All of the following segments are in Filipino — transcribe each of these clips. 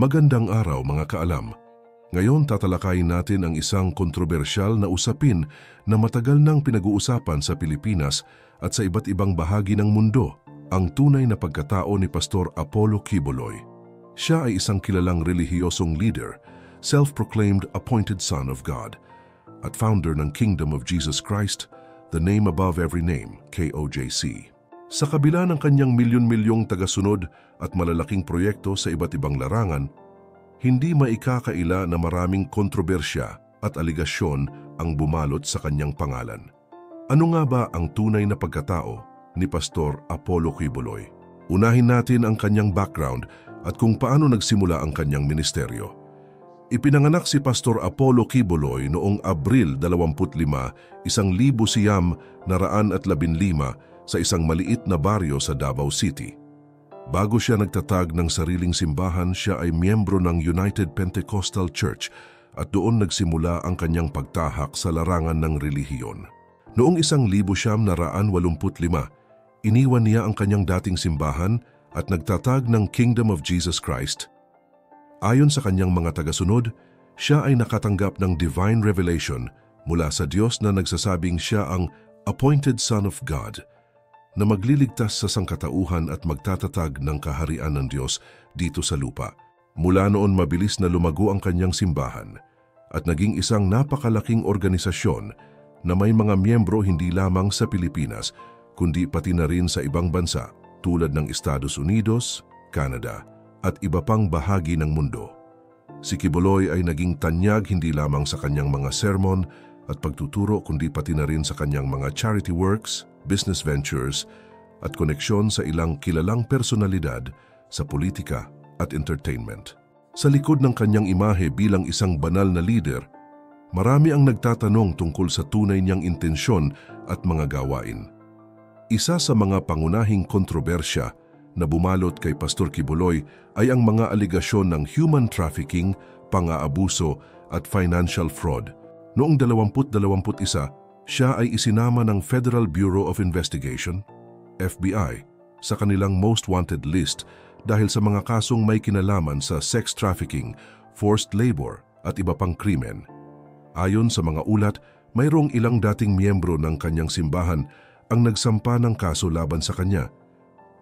Magandang araw mga kaalam. Ngayon tatalakayin natin ang isang kontrobersyal na usapin na matagal nang pinag-uusapan sa Pilipinas at sa iba't ibang bahagi ng mundo, ang tunay na pagkatao ni Pastor Apollo Quiboloy. Siya ay isang kilalang relihiyosong leader, self-proclaimed appointed son of God, at founder ng Kingdom of Jesus Christ, the name above every name, KOJC. Sa kabila ng kanyang milyon-milyong tagasunod at malalaking proyekto sa iba't ibang larangan, hindi maikakaila na maraming kontrobersya at aligasyon ang bumalot sa kanyang pangalan. Ano nga ba ang tunay na pagkatao ni Pastor Apollo Quiboloy? Unahin natin ang kanyang background at kung paano nagsimula ang kanyang ministeryo. Ipinanganak si Pastor Apollo Quiboloy noong Abril 25, 1915 sa isang maliit na baryo sa Davao City. Bago siya nagtatag ng sariling simbahan, siya ay miyembro ng United Pentecostal Church at doon nagsimula ang kanyang pagtahak sa larangan ng relihiyon. Noong 1985, iniwan niya ang kanyang dating simbahan at nagtatag ng Kingdom of Jesus Christ. Ayon sa kanyang mga tagasunod, siya ay nakatanggap ng divine revelation mula sa Diyos na nagsasabing siya ang appointed Son of God, na magliligtas sa sangkatauhan at magtatatag ng kaharian ng Diyos dito sa lupa. Mula noon mabilis na lumago ang kanyang simbahan at naging isang napakalaking organisasyon na may mga miyembro hindi lamang sa Pilipinas kundi pati na rin sa ibang bansa tulad ng Estados Unidos, Canada at iba pang bahagi ng mundo. Si Quiboloy ay naging tanyag hindi lamang sa kanyang mga sermon at pagtuturo kundi pati na rin sa kanyang mga charity works, business ventures at koneksyon sa ilang kilalang personalidad sa politika at entertainment. Sa likod ng kanyang imahe bilang isang banal na leader, marami ang nagtatanong tungkol sa tunay niyang intensyon at mga gawain. Isa sa mga pangunahing kontrobersya na bumalot kay Pastor Quiboloy ay ang mga aligasyon ng human trafficking, pang-aabuso at financial fraud. Noong 2021, siya ay isinama ng Federal Bureau of Investigation, FBI, sa kanilang most wanted list dahil sa mga kasong may kinalaman sa sex trafficking, forced labor at iba pang krimen. Ayon sa mga ulat, mayroong ilang dating miyembro ng kanyang simbahan ang nagsampa ng kaso laban sa kanya.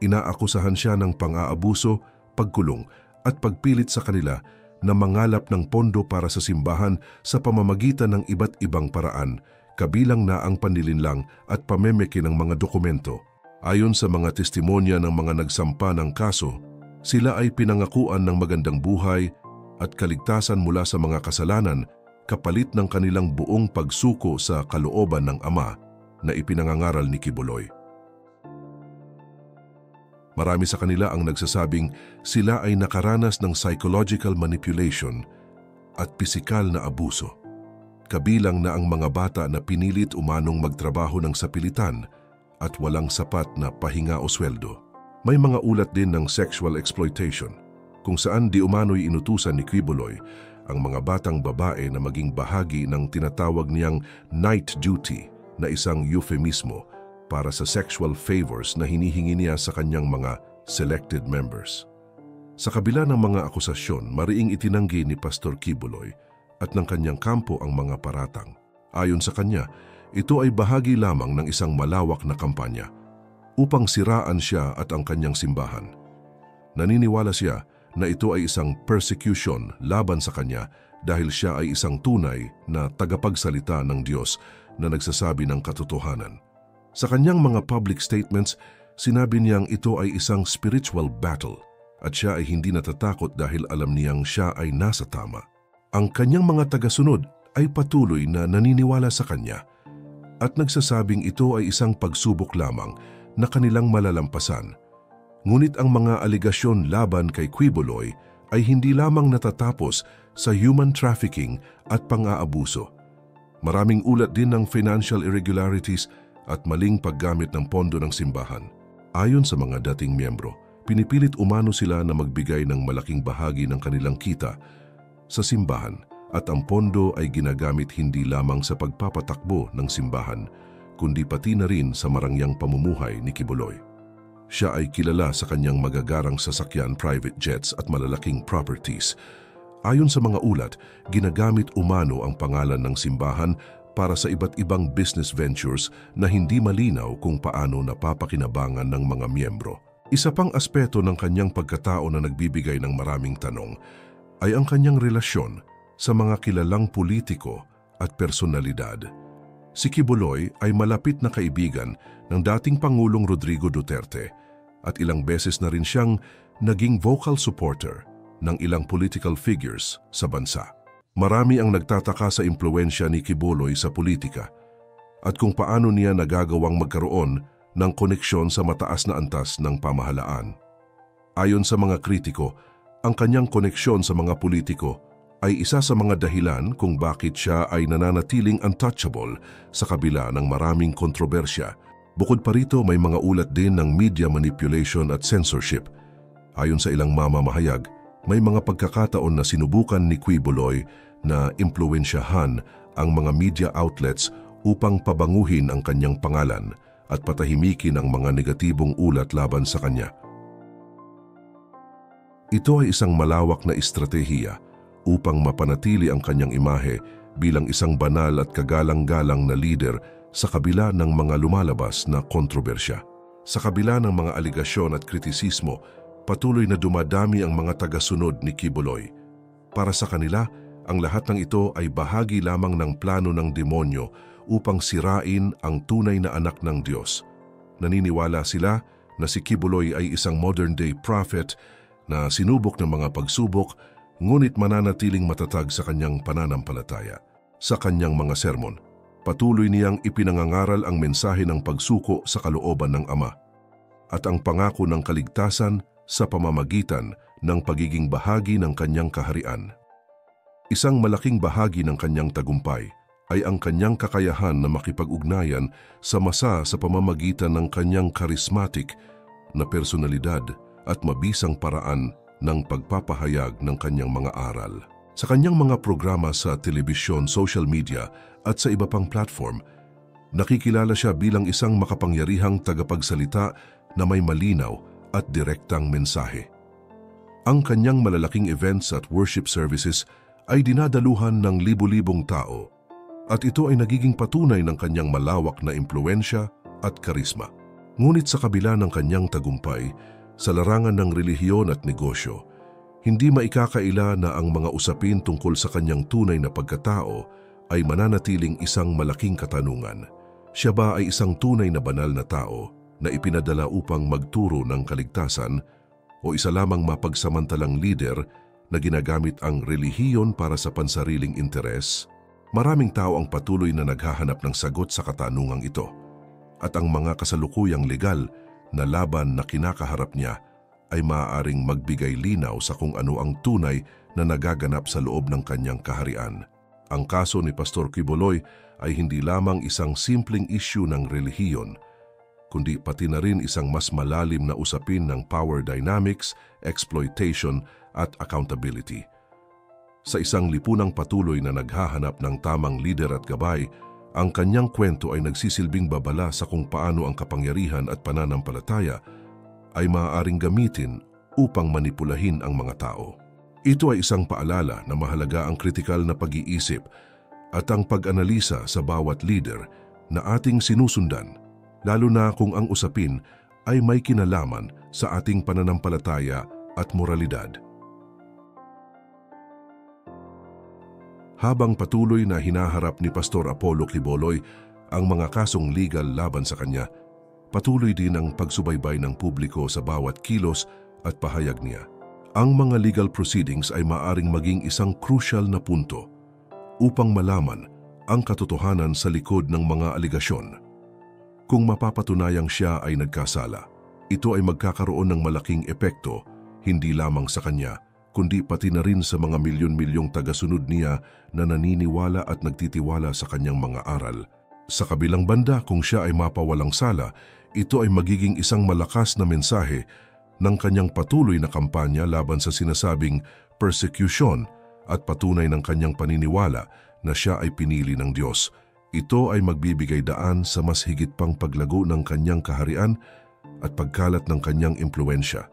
Inaakusahan siya ng pang-aabuso, pagkulong at pagpilit sa kanila na mangalap ng pondo para sa simbahan sa pamamagitan ng iba't ibang paraan, kabilang na ang panlilinlang at pamemeke ng mga dokumento. Ayon sa mga testimonya ng mga nagsampa ng kaso, sila ay pinangakuan ng magandang buhay at kaligtasan mula sa mga kasalanan kapalit ng kanilang buong pagsuko sa kalooban ng Ama na ipinangangaral ni Quiboloy. Marami sa kanila ang nagsasabing sila ay nakaranas ng psychological manipulation at pisikal na abuso. Kabilang na ang mga bata na pinilit umanong magtrabaho ng sapilitan at walang sapat na pahinga o sweldo. May mga ulat din ng sexual exploitation, kung saan di umano'y inutusan ni Quiboloy ang mga batang babae na maging bahagi ng tinatawag niyang night duty na isang euphemismo para sa sexual favors na hinihingi niya sa kanyang mga selected members. Sa kabila ng mga akusasyon, mariing itinanggi ni Pastor Quiboloy at ng kanyang kampo ang mga paratang. Ayon sa kanya, ito ay bahagi lamang ng isang malawak na kampanya upang siraan siya at ang kanyang simbahan. Naniniwala siya na ito ay isang persecution laban sa kanya dahil siya ay isang tunay na tagapagsalita ng Diyos na nagsasabi ng katotohanan. Sa kanyang mga public statements, sinabi niyang ito ay isang spiritual battle at siya ay hindi natatakot dahil alam niyang siya ay nasa tama. Ang kanyang mga tagasunod ay patuloy na naniniwala sa kanya at nagsasabing ito ay isang pagsubok lamang na kanilang malalampasan. Ngunit ang mga aligasyon laban kay Quiboloy ay hindi lamang natatapos sa human trafficking at pang-aabuso. Maraming ulat din ng financial irregularities at maling paggamit ng pondo ng simbahan. Ayon sa mga dating miyembro, pinipilit umano sila na magbigay ng malaking bahagi ng kanilang kita sa simbahan at ang pondo ay ginagamit hindi lamang sa pagpapatakbo ng simbahan, kundi pati na rin sa marangyang pamumuhay ni Quiboloy. Siya ay kilala sa kanyang magagarang sasakyan, private jets at malalaking properties. Ayon sa mga ulat, ginagamit umano ang pangalan ng simbahan para sa iba't ibang business ventures na hindi malinaw kung paano napapakinabangan ng mga miyembro. Isa pang aspeto ng kanyang pagkatao na nagbibigay ng maraming tanong ay ang kanyang relasyon sa mga kilalang politiko at personalidad. Si Quiboloy ay malapit na kaibigan ng dating Pangulong Rodrigo Duterte at ilang beses na rin siyang naging vocal supporter ng ilang political figures sa bansa. Marami ang nagtataka sa impluwensya ni Quiboloy sa politika at kung paano niya nagagawang magkaroon ng koneksyon sa mataas na antas ng pamahalaan. Ayon sa mga kritiko, ang kanyang koneksyon sa mga politiko ay isa sa mga dahilan kung bakit siya ay nananatiling untouchable sa kabila ng maraming kontrobersya. Bukod pa rito, may mga ulat din ng media manipulation at censorship. Ayon sa ilang mamamahayag, may mga pagkakataon na sinubukan ni Quiboloy na impluwensyahan ang mga media outlets upang pabanguhin ang kanyang pangalan at patahimikin ang mga negatibong ulat laban sa kanya. Ito ay isang malawak na estratehiya upang mapanatili ang kanyang imahe bilang isang banal at kagalang-galang na leader sa kabila ng mga lumalabas na kontrobersya. Sa kabila ng mga aligasyon at kritisismo, patuloy na dumadami ang mga tagasunod ni Quiboloy. Para sa kanila, ang lahat ng ito ay bahagi lamang ng plano ng demonyo upang sirain ang tunay na anak ng Diyos. Naniniwala sila na si Quiboloy ay isang modern-day prophet na sinubok ng mga pagsubok, ngunit mananatiling matatag sa kanyang pananampalataya. Sa kanyang mga sermon, patuloy niyang ipinangangaral ang mensahe ng pagsuko sa kalooban ng Ama at ang pangako ng kaligtasan sa pamamagitan ng pagiging bahagi ng kanyang kaharian. Isang malaking bahagi ng kanyang tagumpay ay ang kanyang kakayahan na makipag-ugnayan sa masa sa pamamagitan ng kanyang charismatic na personalidad at mabisang paraan ng pagpapahayag ng kanyang mga aral. Sa kanyang mga programa sa telebisyon, social media at sa iba pang platform, nakikilala siya bilang isang makapangyarihang tagapagsalita na may malinaw at direktang mensahe. Ang kanyang malalaking events at worship services ay dinadaluhan ng libu-libong tao at ito ay nagiging patunay ng kanyang malawak na impluwensya at karisma. Ngunit sa kabila ng kanyang tagumpay sa larangan ng relihiyon at negosyo, hindi maikakaila na ang mga usapin tungkol sa kanyang tunay na pagkatao ay mananatiling isang malaking katanungan. Siya ba ay isang tunay na banal na tao na ipinadala upang magturo ng kaligtasan o isa lamang mapagsamantalang leader na ginagamit ang relihiyon para sa pansariling interes? Maraming tao ang patuloy na naghahanap ng sagot sa katanungang ito at ang mga kasalukuyang legal na laban na kinakaharap niya ay maaaring magbigay linaw sa kung ano ang tunay na nagaganap sa loob ng kanyang kaharian. Ang kaso ni Pastor Quiboloy ay hindi lamang isang simpleng issue ng relihiyon, kundi pati na rin isang mas malalim na usapin ng power dynamics, exploitation at accountability. Sa isang lipunang patuloy na naghahanap ng tamang lider at gabay, ang kanyang kwento ay nagsisilbing babala sa kung paano ang kapangyarihan at pananampalataya ay maaaring gamitin upang manipulahin ang mga tao. Ito ay isang paalala na mahalaga ang kritikal na pag-iisip at ang pag-analisa sa bawat leader na ating sinusundan, lalo na kung ang usapin ay may kinalaman sa ating pananampalataya at moralidad. Habang patuloy na hinaharap ni Pastor Apollo Quiboloy ang mga kasong legal laban sa kanya, patuloy din ang pagsubaybay ng publiko sa bawat kilos at pahayag niya. Ang mga legal proceedings ay maaring maging isang crucial na punto upang malaman ang katotohanan sa likod ng mga aligasyon. Kung mapapatunayang siya ay nagkasala, ito ay magkakaroon ng malaking epekto hindi lamang sa kanya, kundi pati na rin sa mga milyon-milyong tagasunod niya na naniniwala at nagtitiwala sa kanyang mga aral. Sa kabilang banda, kung siya ay mapawalang sala, ito ay magiging isang malakas na mensahe ng kanyang patuloy na kampanya laban sa sinasabing persecution at patunay ng kanyang paniniwala na siya ay pinili ng Diyos. Ito ay magbibigay daan sa mas higit pang paglago ng kanyang kaharian at pagkalat ng kanyang impluensya,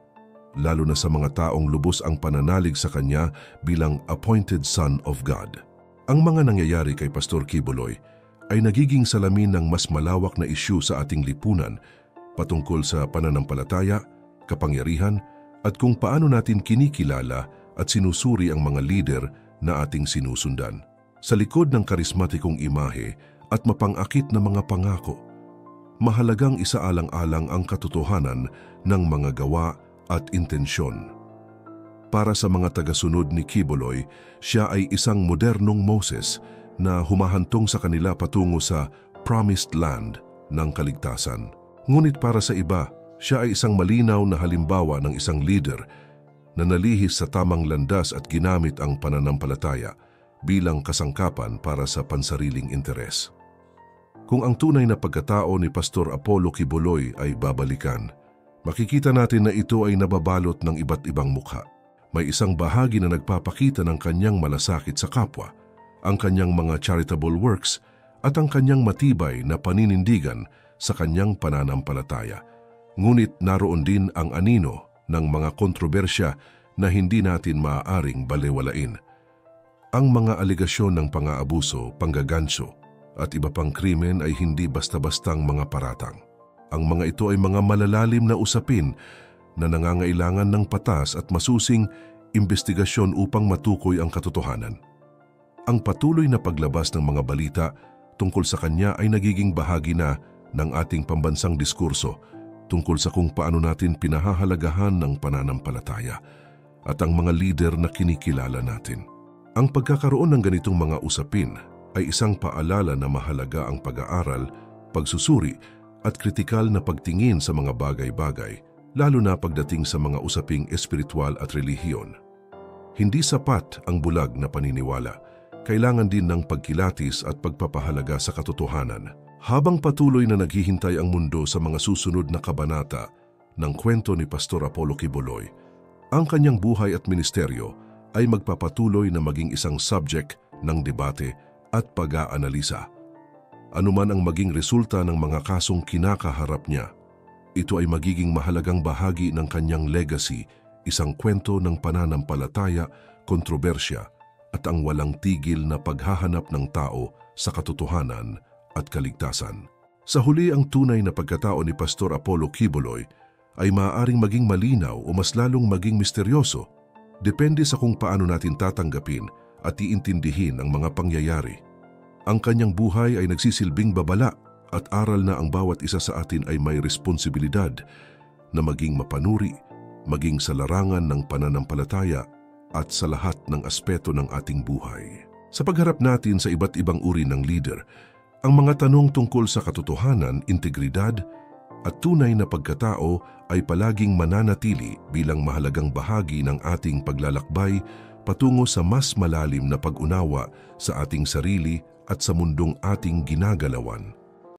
lalo na sa mga taong lubos ang pananalig sa kanya bilang appointed Son of God. Ang mga nangyayari kay Pastor Quiboloy ay nagiging salamin ng mas malawak na isyu sa ating lipunan patungkol sa pananampalataya, kapangyarihan, at kung paano natin kinikilala at sinusuri ang mga lider na ating sinusundan. Sa likod ng karismatikong imahe at mapang-akit na mga pangako, mahalagang isaalang-alang ang katotohanan ng mga gawa at intensyon. Para sa mga tagasunod ni Quiboloy, siya ay isang modernong Moses na humahantong sa kanila patungo sa promised land ng kaligtasan. Ngunit para sa iba, siya ay isang malinaw na halimbawa ng isang leader na nalihis sa tamang landas at ginamit ang pananampalataya bilang kasangkapan para sa pansariling interes. Kung ang tunay na pagkatao ni Pastor Apollo Quiboloy ay babalikan, makikita natin na ito ay nababalot ng iba't ibang mukha. May isang bahagi na nagpapakita ng kanyang malasakit sa kapwa, ang kanyang mga charitable works at ang kanyang matibay na paninindigan sa kanyang pananampalataya. Ngunit naroon din ang anino ng mga kontrobersya na hindi natin maaaring balewalain. Ang mga alegasyon ng pang-aabuso, panggaganso at iba pang krimen ay hindi basta-bastang mga paratang. Ang mga ito ay mga malalalim na usapin na nangangailangan ng patas at masusing imbestigasyon upang matukoy ang katotohanan. Ang patuloy na paglabas ng mga balita tungkol sa kanya ay nagiging bahagi na ng ating pambansang diskurso tungkol sa kung paano natin pinahahalagahan ng pananampalataya at ang mga lider na kinikilala natin. Ang pagkakaroon ng ganitong mga usapin ay isang paalala na mahalaga ang pag-aaral, pagsusuri at kritikal na pagtingin sa mga bagay-bagay, lalo na pagdating sa mga usaping espiritual at relihiyon. Hindi sapat ang bulag na paniniwala. Kailangan din ng pagkilatis at pagpapahalaga sa katotohanan. Habang patuloy na naghihintay ang mundo sa mga susunod na kabanata ng kwento ni Pastor Apollo Quiboloy, ang kanyang buhay at ministeryo ay magpapatuloy na maging isang subject ng debate at pag-aanalisa. Anuman ang maging resulta ng mga kasong kinakaharap niya, ito ay magiging mahalagang bahagi ng kanyang legacy, isang kwento ng pananampalataya, kontrobersya, at ang walang tigil na paghahanap ng tao sa katotohanan at kaligtasan. Sa huli, ang tunay na pagkatao ni Pastor Apollo Quiboloy ay maaaring maging malinaw o mas lalong maging misteryoso, depende sa kung paano natin tatanggapin at iintindihin ang mga pangyayari. Ang kanyang buhay ay nagsisilbing babala at aral na ang bawat isa sa atin ay may responsibilidad na maging mapanuri, maging sa larangan ng pananampalataya at sa lahat ng aspeto ng ating buhay. Sa pagharap natin sa iba't ibang uri ng leader, ang mga tanong tungkol sa katotohanan, integridad at tunay na pagkatao ay palaging mananatili bilang mahalagang bahagi ng ating paglalakbay patungo sa mas malalim na pag-unawa sa ating sarili at sa mundong ating ginagalawan.